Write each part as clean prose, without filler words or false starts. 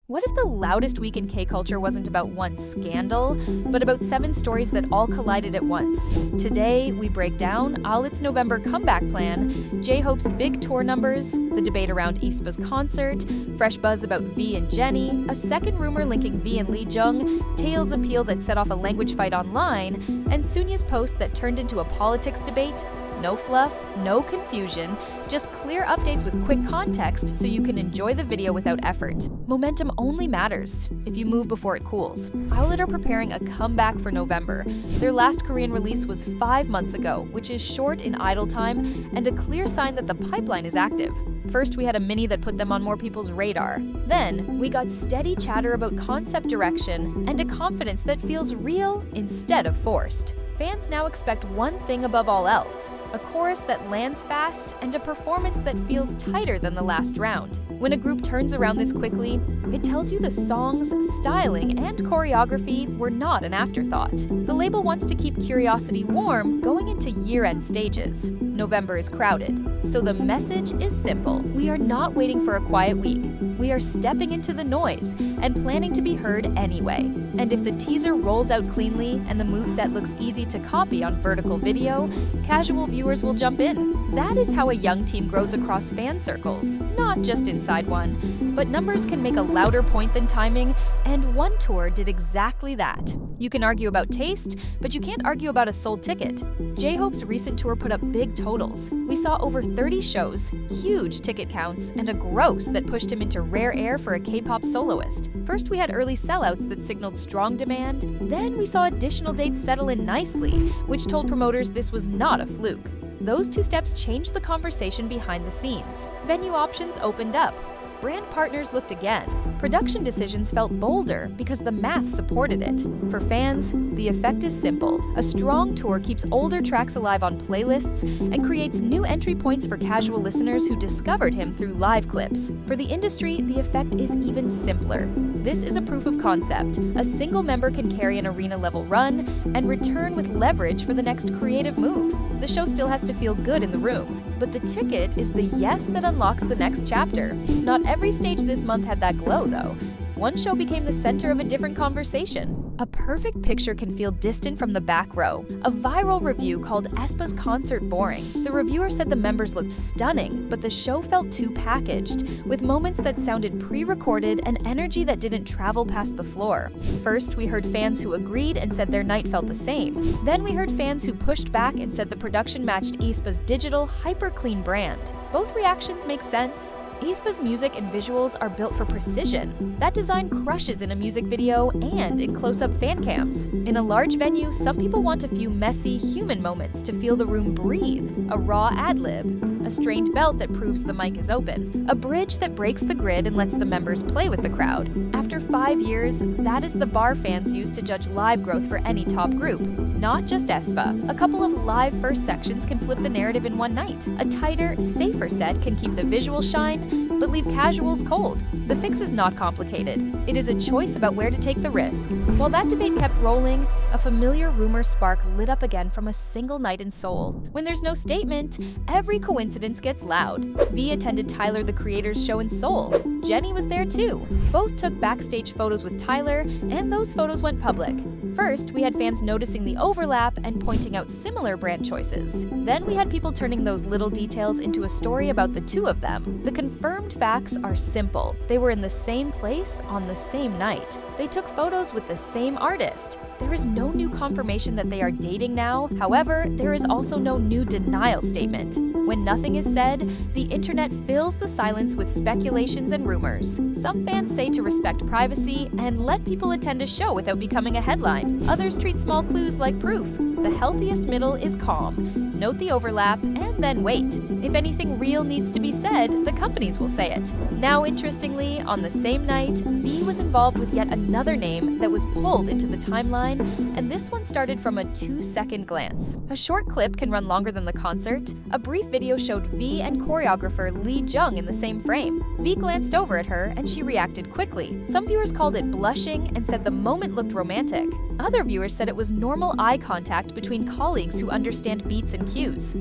What if the loudest week in K-culture wasn't about one scandal, but about 7 stories that all collided at once? Today, we break down All Its November comeback plan, J-Hope's big tour numbers, the debate around aespa's concert, fresh buzz about V and Jennie, a second rumor linking V and Lee Jung, Taeil's appeal that set off a language fight online, and Sunya's post that turned into a politics debate. No fluff, no confusion, just clear updates with quick context so you can enjoy the video without effort. Momentum only matters if you move before it cools. Owlet are preparing a comeback for November. Their last Korean release was 5 months ago, which is short in idle time and a clear sign that the pipeline is active. First, we had a mini that put them on more people's radar. Then, we got steady chatter about concept direction and a confidence that feels real instead of forced. Fans now expect one thing above all else: a chorus that lands fast and a performance that feels tighter than the last round. When a group turns around this quickly, it tells you the songs, styling, and choreography were not an afterthought. The label wants to keep curiosity warm going into year-end stages. November is crowded, so the message is simple. We are not waiting for a quiet week. We are stepping into the noise and planning to be heard anyway. And if the teaser rolls out cleanly and the moveset looks easy to copy on vertical video, casual viewers will jump in. That is how a young team grows across fan circles, not just inside one. But numbers can make a louder point than timing, and one tour did exactly that. You can argue about taste, but you can't argue about a sold ticket. J-Hope's recent tour put up big totals. We saw over 30 shows, huge ticket counts, and a gross that pushed him into rare air for a K-pop soloist. First, we had early sellouts that signaled strong demand. Then we saw additional dates settle in nicely, which told promoters this was not a fluke. Those 2 steps changed the conversation behind the scenes. Venue options opened up. Brand partners looked again. Production decisions felt bolder because the math supported it. For fans, the effect is simple. A strong tour keeps older tracks alive on playlists and creates new entry points for casual listeners who discovered him through live clips. For the industry, the effect is even simpler. This is a proof of concept. A single member can carry an arena-level run and return with leverage for the next creative move. The show still has to feel good in the room, but the ticket is the yes that unlocks the next chapter. Not every stage this month had that glow, though. One show became the center of a different conversation. A perfect picture can feel distant from the back row. A viral review called aespa's concert boring. The reviewer said the members looked stunning, but the show felt too packaged, with moments that sounded pre-recorded and energy that didn't travel past the floor. First, we heard fans who agreed and said their night felt the same. Then we heard fans who pushed back and said the production matched aespa's digital, hyper-clean brand. Both reactions make sense. aespa's music and visuals are built for precision. That design crushes in a music video and in close-up fan cams. In a large venue, some people want a few messy, human moments to feel the room breathe. A raw ad-lib, a strained belt that proves the mic is open, a bridge that breaks the grid and lets the members play with the crowd. After 5 years, that is the bar fans use to judge live growth for any top group, not just aespa. A couple of live first sections can flip the narrative in one night. A tighter, safer set can keep the visual shine, but leave casuals cold. The fix is not complicated. It is a choice about where to take the risk. While that debate kept rolling, a familiar rumor spark lit up again from a single night in Seoul. When there's no statement, every coincidence gets loud. V attended Tyler, the Creator's show in Seoul. Jennie was there too. Both took backstage photos with Tyler, and those photos went public. First, we had fans noticing the overlap and pointing out similar brand choices. Then we had people turning those little details into a story about the two of them. The confirmed facts are simple. They were in the same place on the same night. They took photos with the same artist. There is no new confirmation that they are dating now. However, there is also no new denial statement. When nothing is said, the internet fills the silence with speculations and rumors. Some fans say to respect privacy and let people attend a show without becoming a headline. Others treat small clues like proof. The healthiest middle is calm. Note the overlap and then wait. If anything real needs to be said, the companies will say it. Now, interestingly, on the same night, V was involved with yet another name that was pulled into the timeline, and this one started from a 2-second glance. A short clip can run longer than the concert. A brief video showed V and choreographer Lee Jung in the same frame. V glanced over at her, and she reacted quickly. Some viewers called it blushing and said the moment looked romantic. Other viewers said it was normal eye contact between colleagues who understand beats and cues.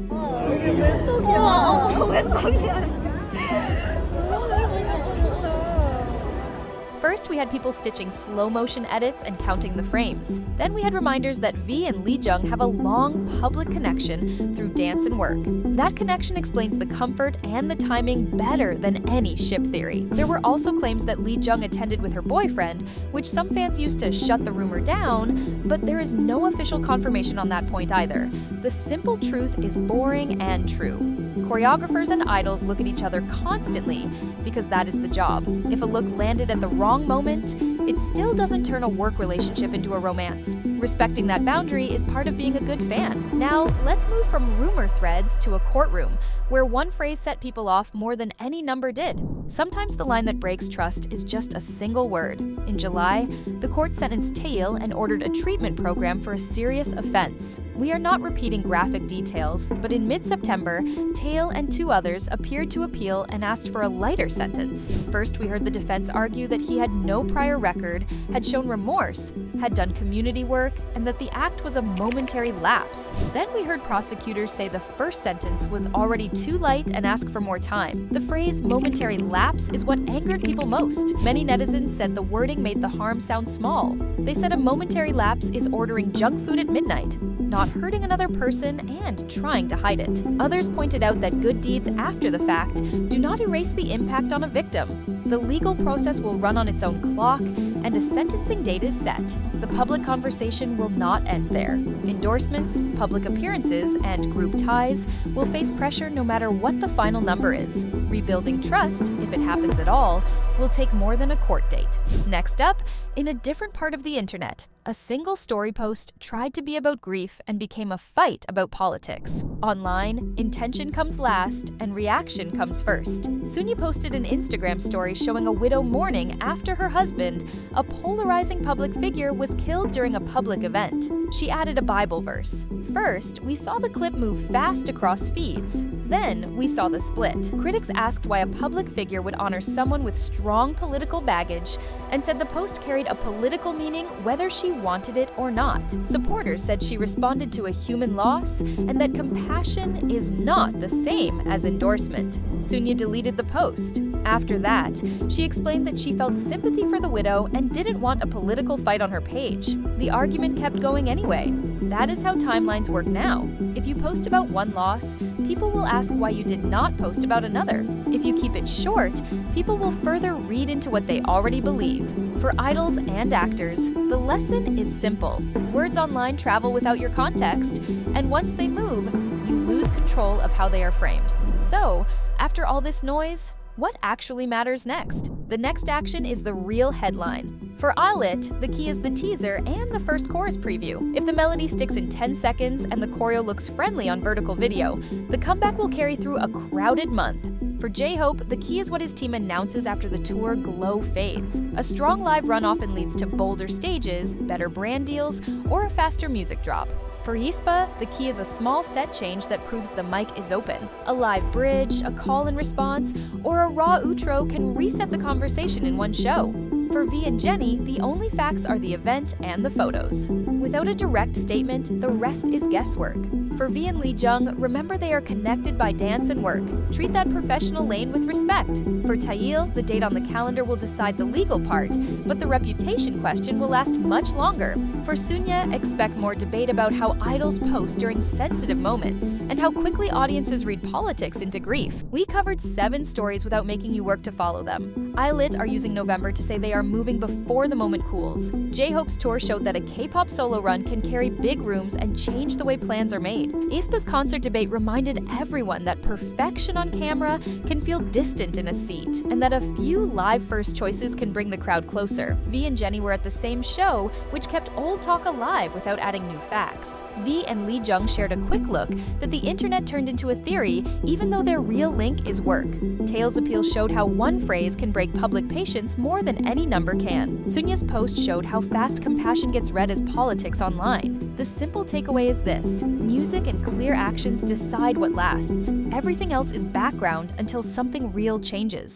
First, we had people stitching slow-motion edits and counting the frames. Then we had reminders that V and Lee Jung have a long public connection through dance and work. That connection explains the comfort and the timing better than any ship theory. There were also claims that Lee Jung attended with her boyfriend, which some fans used to shut the rumor down, but there is no official confirmation on that point either. The simple truth is boring and true. Choreographers and idols look at each other constantly because that is the job. If a look landed at the wrong moment, it still doesn't turn a work relationship into a romance. Respecting that boundary is part of being a good fan. Now, let's move from rumor threads to a courtroom, where one phrase set people off more than any number did. Sometimes the line that breaks trust is just a single word. In July, the court sentenced Taeil and ordered a treatment program for a serious offense. We are not repeating graphic details, but in mid-September, Taeil and 2 others appeared to appeal and asked for a lighter sentence. First, we heard the defense argue that he had no prior record, had shown remorse, had done community work, and that the act was a momentary lapse. Then we heard prosecutors say the first sentence was already too light and ask for more time. The phrase momentary lapse is what angered people most. Many netizens said the wording made the harm sound small. They said a momentary lapse is ordering junk food at midnight, not hurting another person, and trying to hide it. Others pointed out that good deeds after the fact do not erase the impact on a victim. The legal process will run on its own clock, and a sentencing date is set. The public conversation will not end there. Endorsements, public appearances, and group ties will face pressure no matter what the final number is. Rebuilding trust, if it happens at all, will take more than a court date. Next up, in a different part of the internet, a single story post tried to be about grief and became a fight about politics. Online, intention comes last and reaction comes first. Sunya posted an Instagram story showing a widow mourning after her husband, a polarizing public figure, was killed during a public event. She added a Bible verse. First, we saw the clip move fast across feeds. Then, we saw the split. Critics asked why a public figure would honor someone with strong political baggage and said the post carried a political meaning whether she wanted it or not. Supporters said she responded to a human loss and that compassion is not the same as endorsement. Sunya deleted the post. After that, she explained that she felt sympathy for the widow and didn't want a political fight on her page. The argument kept going anyway. That is how timelines work now. If you post about one loss, people will ask why you did not post about another. If you keep it short, people will further read into what they already believe. For idols and actors, the lesson is simple. Words online travel without your context, and once they move, you lose control of how they are framed. So, after all this noise, what actually matters next? The next action is the real headline. For Alit, the key is the teaser and the first chorus preview. If the melody sticks in 10 seconds and the choreo looks friendly on vertical video, the comeback will carry through a crowded month. For J-Hope, the key is what his team announces after the tour glow fades. A strong live run often leads to bolder stages, better brand deals, or a faster music drop. For Aespa, the key is a small set change that proves the mic is open. A live bridge, a call and response, or a raw outro can reset the conversation in one show. For V and Jenny, the only facts are the event and the photos. Without a direct statement, the rest is guesswork. For V and Lee Jung, remember they are connected by dance and work. Treat that professional lane with respect. For Taeil, the date on the calendar will decide the legal part, but the reputation question will last much longer. For Sunya, expect more debate about how idols post during sensitive moments, and how quickly audiences read politics into grief. We covered 7 stories without making you work to follow them. Alit are using November to say they are moving before the moment cools. J-Hope's tour showed that a K-pop solo run can carry big rooms and change the way plans are made. Aespa's concert debate reminded everyone that perfection on camera can feel distant in a seat, and that a few live first choices can bring the crowd closer. V and Jenny were at the same show, which kept old talk alive without adding new facts. V and Lee Jung shared a quick look that the internet turned into a theory, even though their real link is work. Taeil's appeal showed how one phrase can break public patience more than any number can. Sunya's post showed how fast compassion gets read as politics online. The simple takeaway is this: music and clear actions decide what lasts. Everything else is background until something real changes.